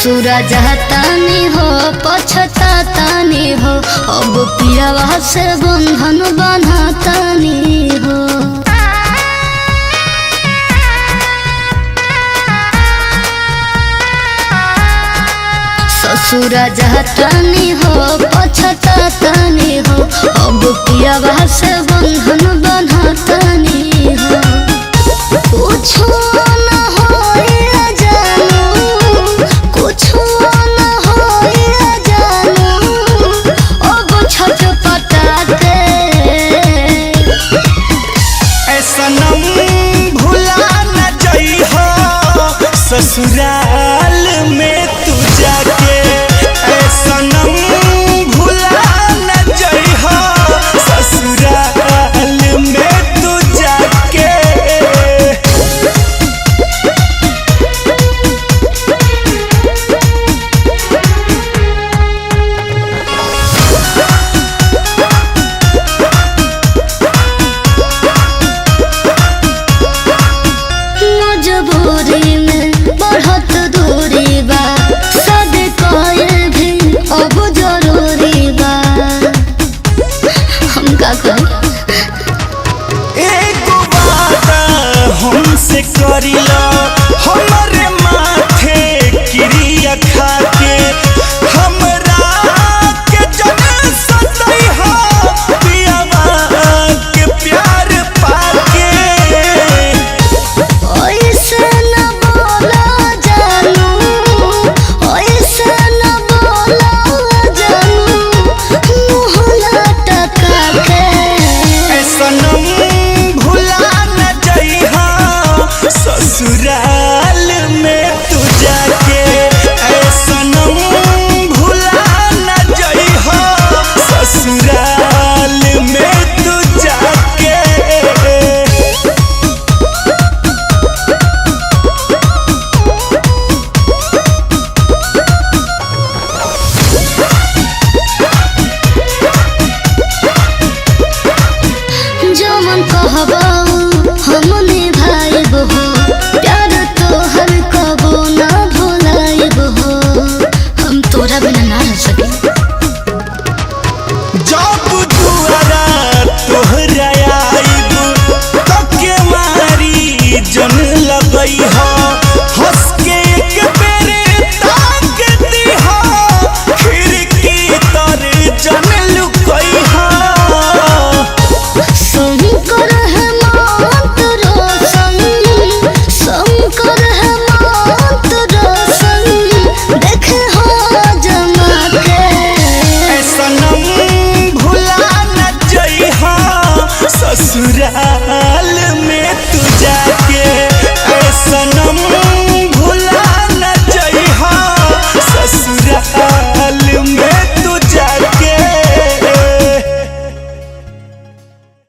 ससुरा जातानी हो पछतातानी हो, अब पियावा से बंधन बनातानी हो। ससुरा जातानी हो पछतातानी हो, अब पियावा से बंधन बनातानी हो। कुछो न होइला जानू, कुछो न होइला जानू, अब छटपटाते। ऐ सनम भुला न जइहो ससुराल में तू जाके, ऐ सनम भुला न जइहो ससुराल में तू जाके। मजबूरी में बढ़त दूरी बा, सद कइल भी अब जरूरी बा। हम का करें? एगो वादा हमसे करिला, हमरे माथे क्रिया खाके, हमरा के जन सतइहा पियावा के प्यार पाके। ओइसे न बोला जानू, ओइसे न बोला जानू, मुँह लटका के। ऐ सनम भुला न जइहा ससुराल